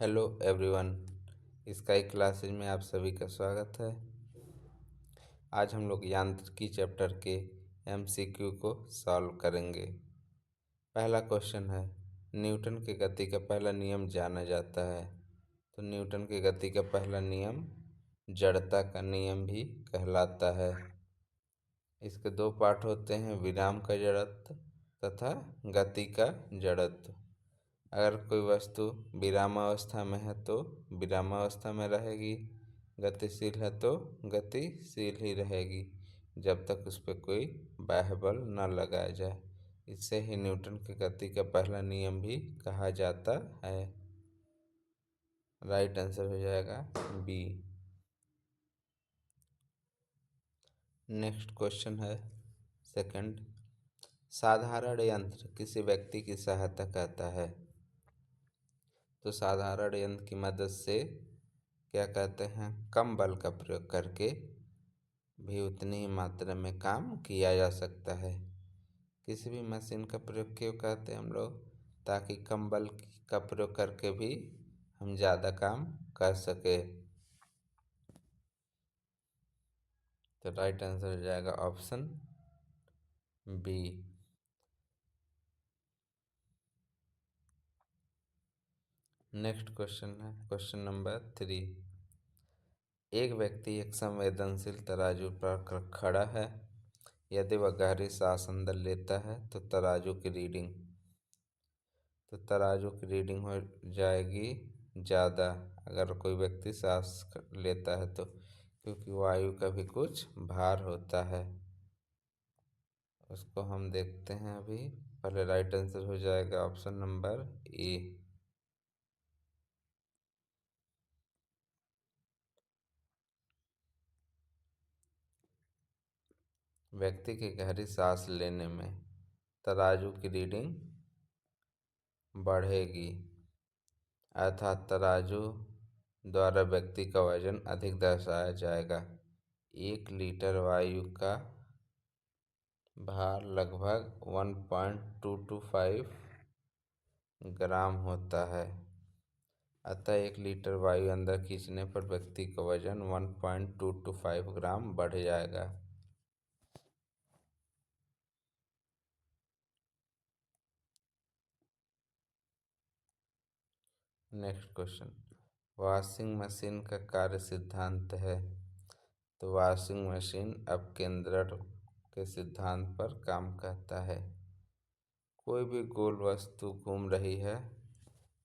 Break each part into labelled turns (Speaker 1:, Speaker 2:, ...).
Speaker 1: Hello everyone. Sky classes में आप सभी का स्वागत है। आज हम लोग यांत्रिकी चैप्टर के एमसीक्यू को सॉल्व करेंगे। पहला क्वेश्चन है, न्यूटन के गति का पहला नियम जाना जाता है। तो न्यूटन के गति का पहला नियम जड़ता का नियम भी कहलाता है। इसके दो पार्ट होते हैं, विराम का जड़त्व तथा गति का जड़त्व। अगर कोई वस्तु विरामावस्था में है तो विरामावस्था में रहेगी, गतिशील है तो गतिशील ही रहेगी, जब तक उस पर कोई बाह्य बल न लगाया जाए। इससे ही न्यूटन की गति का पहला नियम भी कहा जाता है। राइट आंसर हो जाएगा बी। नेक्स्ट क्वेश्चन है सेकंड, साधारण यंत्र किसी व्यक्ति की सहायता करता है। तो साधारण यंत्र की मदद से क्या कहते हैं, कम बल का प्रयोग करके भी उतनी ही मात्रा में काम किया जा सकता है। किसी भी मशीन का प्रयोग क्यों करते हैं हम लोग, ताकि कम बल का प्रयोग करके भी हम ज़्यादा काम कर सके। तो राइट आंसर हो जाएगा ऑप्शन बी। नेक्स्ट क्वेश्चन है क्वेश्चन नंबर 3। एक व्यक्ति एक संवेदनशील तराजू पर खड़ा है। यदि वह गहरी सांस अंदर लेता है तो तराजू की रीडिंग हो जाएगी ज़्यादा, अगर कोई व्यक्ति सांस लेता है तो, क्योंकि वायु का भी कुछ भार होता है। उसको हम देखते हैं अभी। पहले राइट आंसर हो जाएगा ऑप्शन नंबर ए। व्यक्ति की गहरी सांस लेने में तराजू की रीडिंग बढ़ेगी, अर्थात तराजू द्वारा व्यक्ति का वजन अधिक दर्शाया जाएगा। 1 लीटर वायु का भार लगभग 1.225 ग्राम होता है। अतः 1 लीटर वायु अंदर खींचने पर व्यक्ति का वजन 1.225 ग्राम बढ़ जाएगा। नेक्स्ट क्वेश्चन, वॉशिंग मशीन का कार्य सिद्धांत है। तो वॉशिंग मशीन अपकेंद्रण के सिद्धांत पर काम करता है। कोई भी गोल वस्तु घूम रही है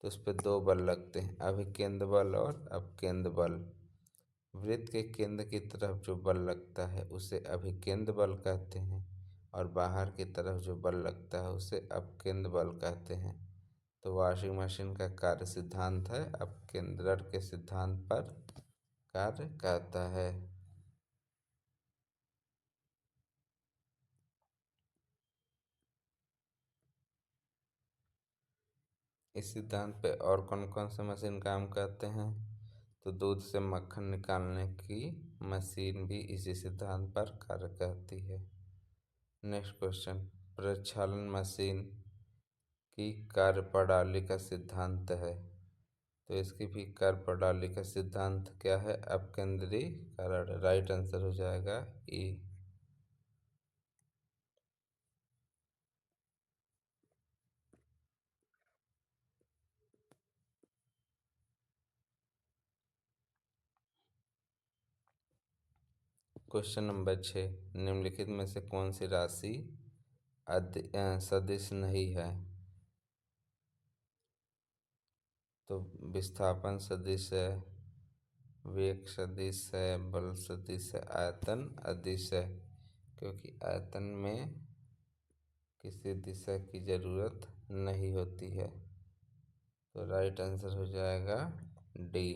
Speaker 1: तो उस पर दो बल लगते हैं, अभिकेंद्र बल और अपकेंद्र बल। वृत्त के केंद्र की तरफ जो बल लगता है उसे अभिकेंद्र बल कहते हैं, और बाहर की तरफ जो बल लगता है उसे अपकेंद्र बल कहते हैं। तो वॉशिंग मशीन का कार्य सिद्धांत है अपकेंद्रण के सिद्धांत पर कार्य करता है। इस सिद्धांत पे और कौन कौन से मशीन काम करते हैं, तो दूध से मक्खन निकालने की मशीन भी इसी सिद्धांत पर कार्य करती है। नेक्स्ट क्वेश्चन, प्रक्षालन मशीन की कार्यप्रणाली का सिद्धांत है। तो इसकी भी कार्यप्रणाली का सिद्धांत क्या है, अपकेंद्रीकरण। राइट आंसर हो जाएगा ई। क्वेश्चन नंबर 6, निम्नलिखित में से कौन सी राशि सदिश नहीं है। तो विस्थापन सदिश है, वेग सदिश है, बल सदिश है, आयतन अदिश है। क्योंकि आयतन में किसी दिशा की जरूरत नहीं होती है। तो राइट आंसर हो जाएगा डी।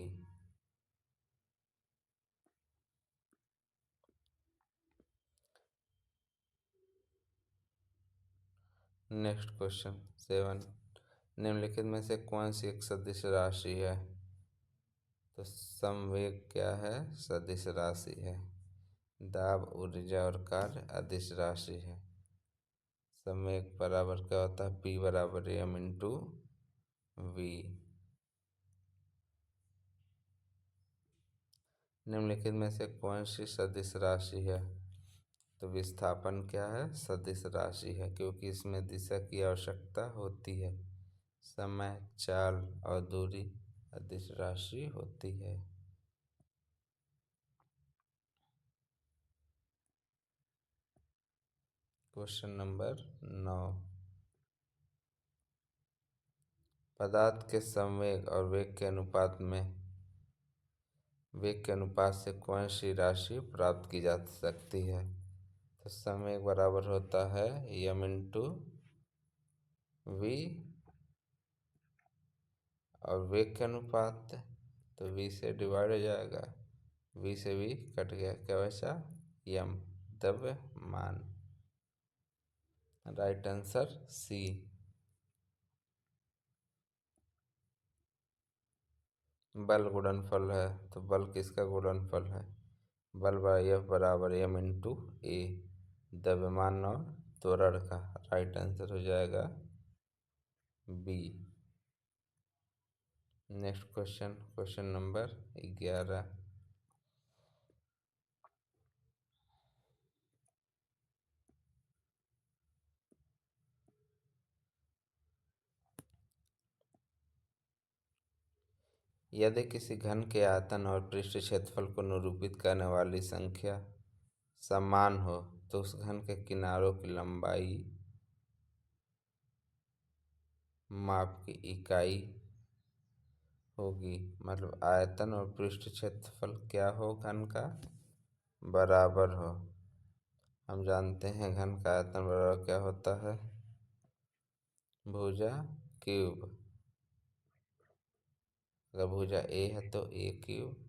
Speaker 1: नेक्स्ट क्वेश्चन 7, निम्नलिखित में से कौन सी एक सदिश राशि है। तो संवेग क्या है, सदिश राशि है। दाब, ऊर्जा और कार्य अदिश राशि है। संवेग बराबर क्या होता है, P बराबर m इंटू वी। निम्नलिखित में से कौन सी सदिश राशि है? तो विस्थापन क्या है? सदिश राशि है, क्योंकि इसमें दिशा की आवश्यकता होती है। समय, चाल और दूरी अदिश राशि होती है। Question number 9। पदार्थ के संवेग और वेग के अनुपात से कौन सी राशि प्राप्त की जा सकती है? तो संवेग बराबर होता है m इंटू वी, और वेग के अनुपात तो v से डिवाइड हो जाएगा, v से v कट गया, क्या बचा? m, द्रव्यमान। Right answer C. बल गुणनफल है, तो बल किसका गुणनफल है? बल F बराबर m इंटू ए, द्रव्यमान और त्वरण का। राइट आंसर हो जाएगा B. Next question, question number 11। यदि किसी घन के आयतन और पृष्ठ क्षेत्रफल को निरूपित करने वाली संख्या समान हो तो उस घन के किनारों की लंबाई माप की इकाई होगी। मतलब आयतन और पृष्ठ क्षेत्रफल क्या हो घन का? बराबर हो। हम जानते हैं घन का आयतन बराबर क्या होता है? भुजा क्यूब। अगर भुजा ए है तो ए क्यूब।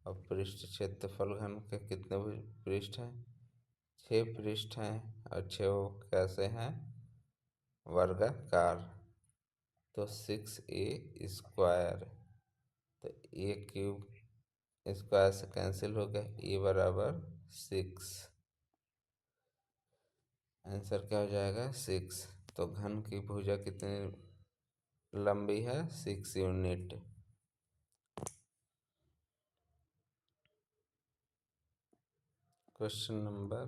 Speaker 1: और पृष्ठ क्षेत्रफल घन के कितने पृष्ठ हैं? 6 पृष्ठ हैं, और 6 कैसे हैं? वर्गाकार। तो 6a²। तो ए क्यूब स्क्वायर से कैंसिल हो गया, ए बराबर 6। आंसर क्या हो जाएगा? 6। तो घन की भुजा कितनी लंबी है? 6 यूनिट। Question number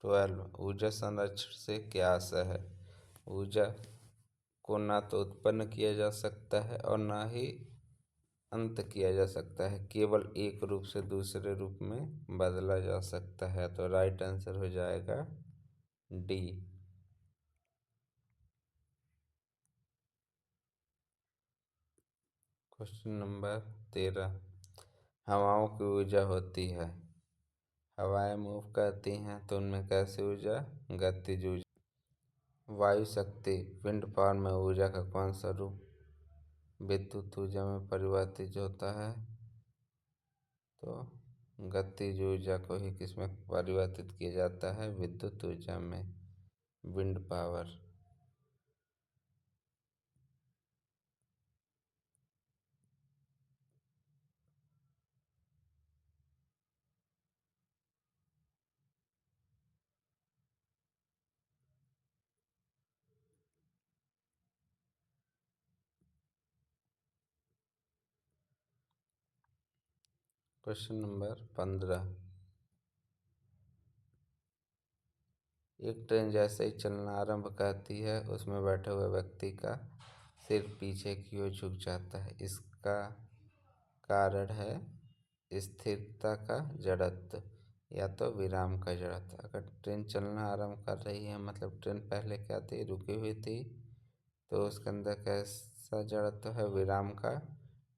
Speaker 1: 12। ऊर्जा संरक्षण से क्या आशय है? ऊर्जा को ना तो उत्पन्न किया जा सकता है और ना ही अंत किया जा सकता है, केवल एक रूप से दूसरे रूप में बदला जा सकता है। तो राइट आंसर हो जाएगा डी। Question number 13। हवाओं की ऊर्जा होती है, हवाएं मूव करती हैं तो उनमें कैसी ऊर्जा? गतिज ऊर्जा। वायु शक्ति विंड पावर में ऊर्जा का कौन सा रूप विद्युत ऊर्जा में परिवर्तित होता है? तो गतिज ऊर्जा को ही किसमें परिवर्तित किया जाता है? विद्युत ऊर्जा में, विंड पावर। Question number 15। एक ट्रेन जैसे ही चलना आरंभ करती है उसमें बैठे हुए व्यक्ति का सिर पीछे की ओर झुक जाता है, इसका कारण है स्थिरता का जड़त्व या तो विराम का जड़त्व। अगर ट्रेन चलना आरंभ कर रही है मतलब ट्रेन पहले क्या थी? रुकी हुई थी, तो उसके अंदर कैसा जड़त्व है? विराम का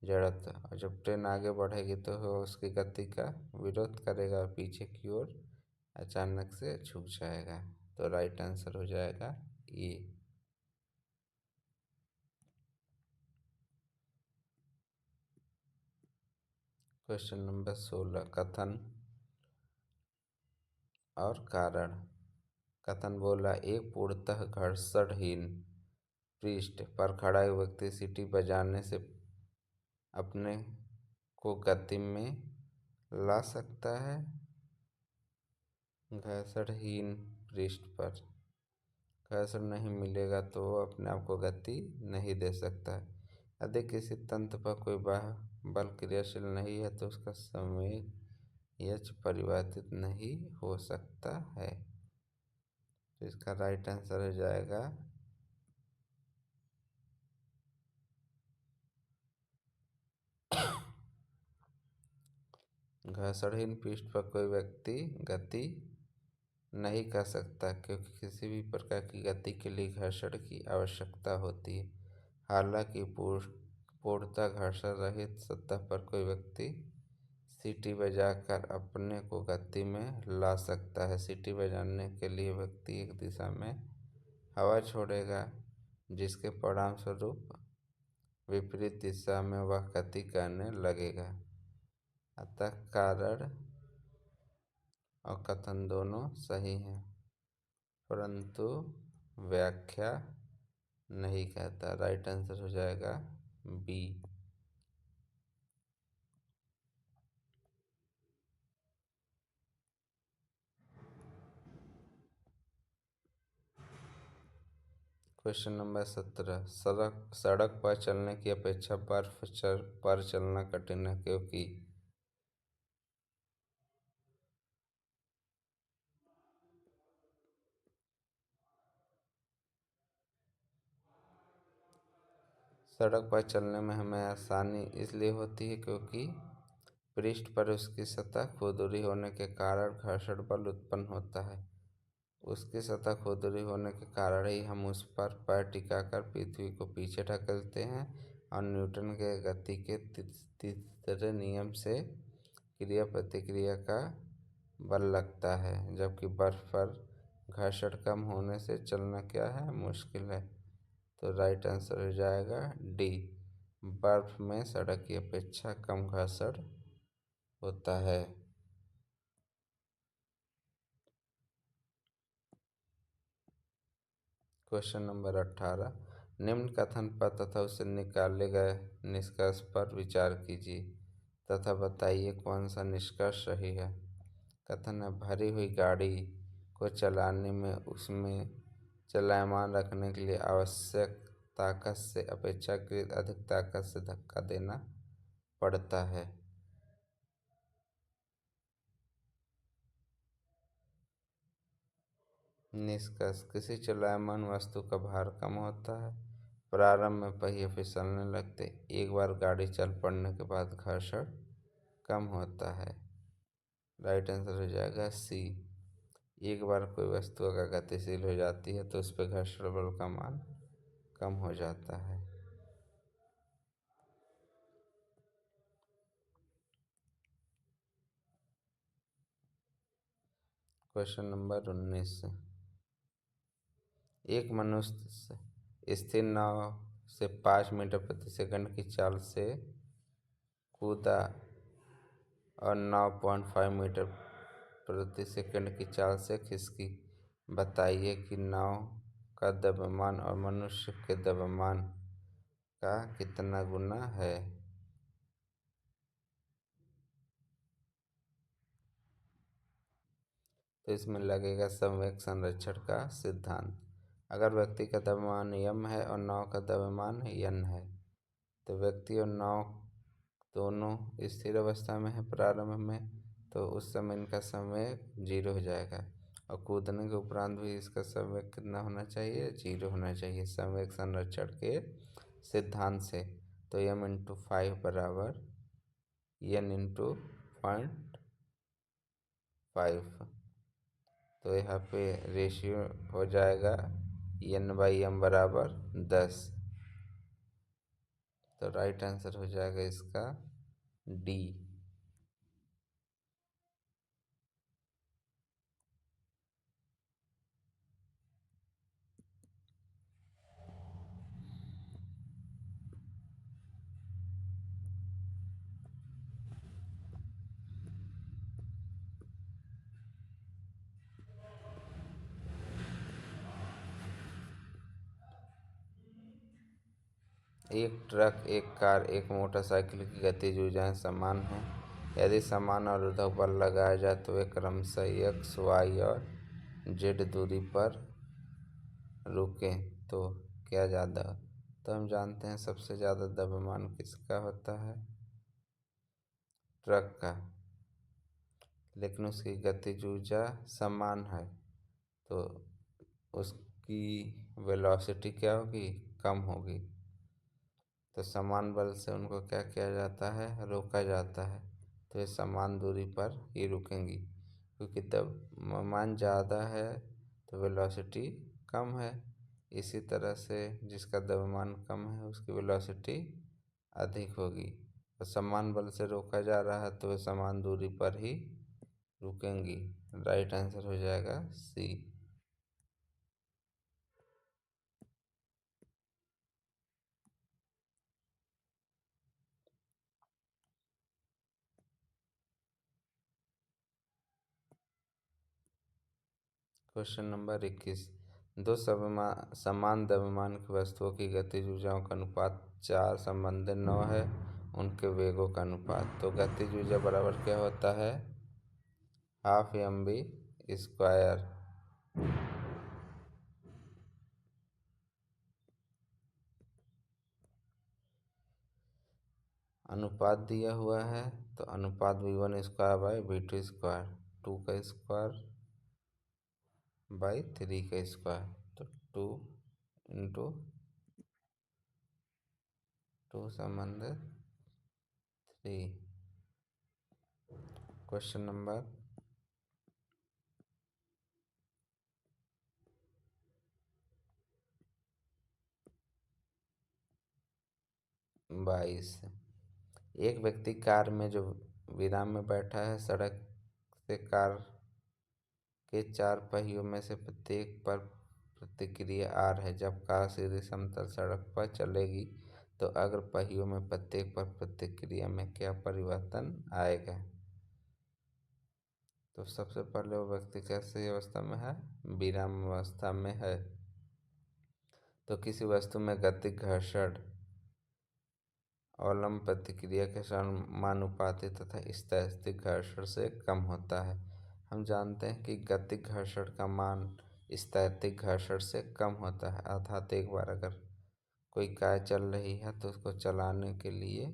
Speaker 1: जड़त्व। और जब ट्रेन आगे बढ़ेगी तो वो उसकी गति का विरोध करेगा और पीछे की ओर अचानक से झुक जाएगा। तो राइट आंसर हो जाएगा ये। Question number 16। कथन और कारण। कथन बोला, एक पूर्णतः घर्षणहीन पृष्ठ पर खड़ा एक व्यक्ति सीटी बजाने से अपने को गति में ला सकता है। घर्षणहीन पृष्ठ पर घर्षण नहीं मिलेगा तो वो अपने आप को गति नहीं दे सकता है। यदि किसी तंत्र पर कोई बाह्य बल क्रियाशील नहीं है तो उसका संवेग परिवर्तित नहीं हो सकता है। तो इसका राइट आंसर हो जाएगा घर्षणहीन पृष्ठ पर कोई व्यक्ति गति नहीं कर सकता क्योंकि किसी भी प्रकार की गति के लिए घर्षण की आवश्यकता होती है। हालांकि पूर्णतः घर्षण रहित सतह पर कोई व्यक्ति सीटी बजाकर अपने को गति में ला सकता है। सीटी बजाने के लिए व्यक्ति एक दिशा में हवा छोड़ेगा, जिसके परिणाम स्वरूप विपरीत दिशा में वह गति करने लगेगा। अतः कारण और कथन दोनों सही हैं, परंतु व्याख्या नहीं कहता। राइट आंसर हो जाएगा बी। Question number 17। सड़क पर चलने की अपेक्षा बर्फ पर चलना कठिन है क्योंकि सड़क पर चलने में हमें आसानी इसलिए होती है क्योंकि पृष्ठ पर उसकी सतह खुरदुरी होने के कारण घर्षण बल उत्पन्न होता है। उसकी सतह खुरदुरी होने के कारण ही हम उस पर पैर टिकाकर पृथ्वी को पीछे ढकेलते हैं और न्यूटन के गति के तीसरे नियम से क्रिया प्रतिक्रिया का बल लगता है, जबकि बर्फ पर घर्षण कम होने से चलना क्या है, मुश्किल है। तो राइट आंसर हो जाएगा डी। बर्फ में सड़क की अपेक्षा कम घर्षण होता है। Question number 18। निम्न कथन पर तथा उससे निकाले गए निष्कर्ष पर विचार कीजिए तथा बताइए कौन सा निष्कर्ष सही है। कथन है, भरी हुई गाड़ी को चलाने में उसमें चलायमान रखने के लिए आवश्यक ताकत से अपेक्षाकृत अधिक ताकत से धक्का देना पड़ता है। निष्कर्ष, किसी चलायमान वस्तु का भार कम होता है। प्रारंभ में पहिए फिसलने लगते, एक बार गाड़ी चल पड़ने के बाद घर्षण कम होता है। राइट आंसर हो जाएगा सी। एक बार कोई वस्तु अगर गतिशील हो जाती है तो उस पर घर्षण बल का मान कम हो जाता है। Question number 19। एक मनुष्य स्थिर नाव से 5 मीटर प्रति सेकंड की चाल से कूदा और 9.5 मीटर प्रति सेकंड की चाल से खिसकी। बताइए कि नाव का द्रव्यमान और मनुष्य के द्रव्यमान का कितना गुना है। तो इसमें लगेगा संवेग संरक्षण का सिद्धांत। अगर व्यक्ति का द्रव्यमान m है और नाव का द्रव्यमान n है तो व्यक्ति और नाव दोनों स्थिर अवस्था में है प्रारंभ में, तो उस समय इनका संवेग 0 हो जाएगा और कूदने के उपरांत भी इसका संवेग कितना होना चाहिए, 0 होना चाहिए संवेग संरक्षण के सिद्धांत से। तो m × 5 बराबर n × 0.5। तो यहाँ पे रेशियो हो जाएगा n/m बराबर 10। तो राइट आंसर हो जाएगा इसका डी। एक ट्रक, एक कार, एक मोटरसाइकिल की गतिज ऊर्जाएं समान हैं। यदि समान अवरोधक बल लगाया जाए तो वे क्रमशः x, y और z दूरी पर रुकें तो क्या ज़्यादा, तो हम जानते हैं सबसे ज़्यादा द्रव्यमान किसका होता है, ट्रक का, लेकिन उसकी गतिज ऊर्जा समान है तो उसकी वेलोसिटी क्या होगी, कम होगी। तो समान बल से उनको क्या किया जाता है, रोका जाता है। तो ये समान दूरी पर ही रुकेंगी, क्योंकि द्रव्यमान ज़्यादा है तो वेलोसिटी कम है। इसी तरह से जिसका द्रव्यमान कम है उसकी वेलोसिटी अधिक होगी। तो समान बल से रोका जा रहा है तो वे समान दूरी पर ही रुकेंगी। राइट आंसर हो जाएगा सी। Question number 21। दो समान द्रव्यमान की वस्तुओं की गतिज ऊर्जाओं का अनुपात 4 संबंधित 9 है, उनके वेगों का अनुपात। तो गतिज ऊर्जा बराबर क्या होता है, हाफ mv²। अनुपात दिया हुआ है तो अनुपात v1² / v2², 2 का स्क्वायर बाई 3 का स्क्वायर, तो 2 इंटू 2 संबंधित 3। Question number 22। एक व्यक्ति कार में जो विराम में बैठा है, सड़क से कार के 4 पहियों में से प्रत्येक पर प्रतिक्रिया R है। जब कार सीधी समतल सड़क पर चलेगी तो अग्र पहियों में प्रत्येक पर प्रतिक्रिया में क्या परिवर्तन आएगा। तो सबसे पहले वो व्यक्ति कैसी अवस्था में है, विराम अवस्था में है। तो किसी वस्तु में गतिक घर्षण अवलंब प्रतिक्रिया के समानुपाती तथा स्थैतिक घर्षण से कम होता है। हम जानते हैं कि गतिक घर्षण का मान स्थैतिक घर्षण से कम होता है, अर्थात एक बार अगर कोई कार चल रही है तो उसको चलाने के लिए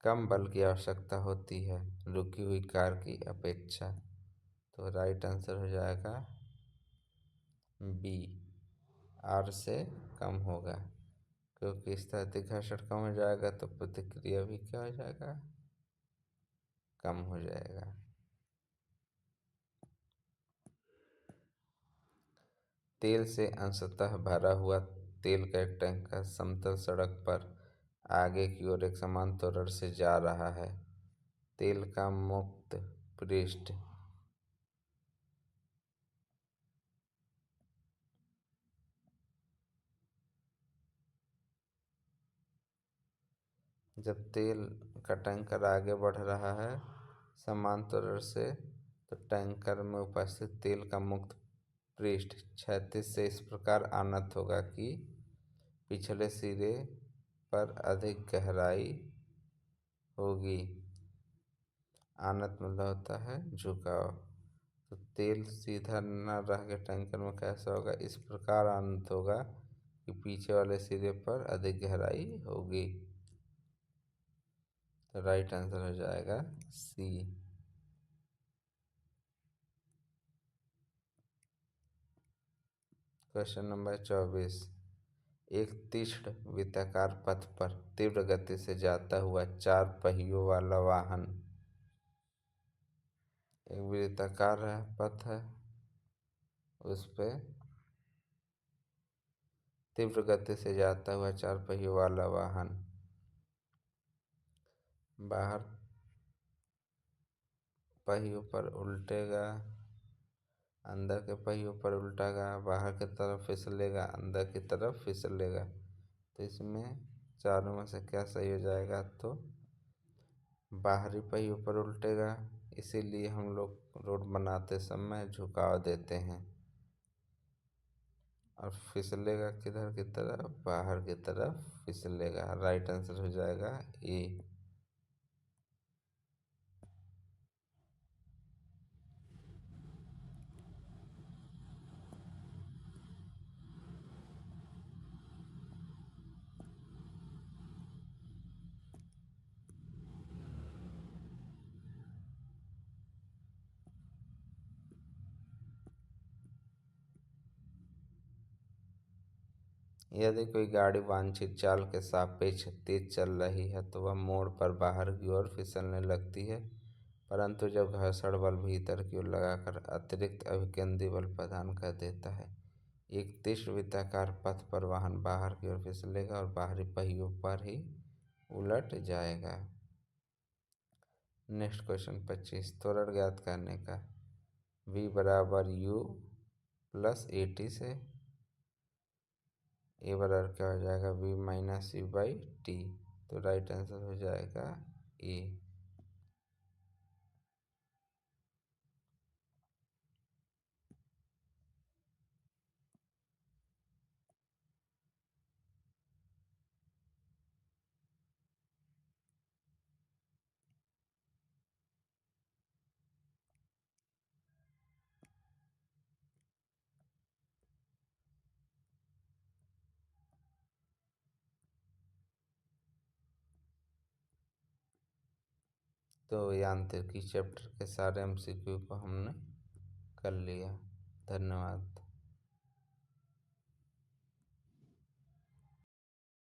Speaker 1: कम बल की आवश्यकता होती है रुकी हुई कार की अपेक्षा। तो राइट आंसर हो जाएगा बी, आर से कम होगा, क्योंकि स्थैतिक घर्षण कम हो जाएगा तो प्रतिक्रिया भी क्या हो जाएगा, कम हो जाएगा। तेल से अंशतः भरा हुआ तेल का एक टैंकर समतल सड़क पर आगे की ओर एक समान त्वरण से जा रहा है। तेल का मुक्त पृष्ठ जब तेल का टैंकर आगे बढ़ रहा है समान त्वरण से, तो टैंकर में उपस्थित तेल का मुक्त पृष्ठ क्षैतिज से इस प्रकार आनत होगा कि पिछले सिरे पर अधिक गहराई होगी। आनत मतलब होता है झुकाव। तो तेल सीधा न रह के टैंकर में कैसा होगा, इस प्रकार आनत होगा कि पीछे वाले सिरे पर अधिक गहराई होगी। तो राइट आंसर हो जाएगा सी। Question number 24। एक तीक्ष्ण वृत्ताकार पथ पर तीव्र गति से जाता हुआ 4 पहियों वाला वाहन, एक वृत्ताकार पथ है, उस पे तीव्र गति से जाता हुआ 4 पहियों वाला वाहन बाहर पहियों पर उल्टेगा, अंदर के पहियों पर उल्टेगा, बाहर की तरफ फिसलेगा, अंदर की तरफ फिसलेगा। तो इसमें चारों में से क्या सही हो जाएगा, तो बाहरी पहियों पर उल्टेगा। इसीलिए हम लोग रोड बनाते समय झुकाव देते हैं। और फिसलेगा किधर की तरफ, बाहर की तरफ फिसलेगा। राइट आंसर हो जाएगा ए। यदि कोई गाड़ी वांछित चाल के सापेक्ष तेज चल रही है तो वह मोड़ पर बाहर की ओर फिसलने लगती है, परंतु जब घर्षण बल भीतर की ओर लगाकर अतिरिक्त अभिकेंद्री बल प्रदान कर देता है, एक तीक्ष्ण वृत्ताकार पथ पर वाहन बाहर की ओर फिसलेगा और बाहरी पहियों पर ही उलट जाएगा। नेक्स्ट क्वेश्चन 25, त्वरण ज्ञात करने का। v बराबर u प्लस ए टी से ए बराबर क्या हो जाएगा, v minus you by T. तो राइट आंसर हो जाएगा ए। तो यांत्रिकी चैप्टर के सारे एमसीक्यू को हमने कर लिया। धन्यवाद।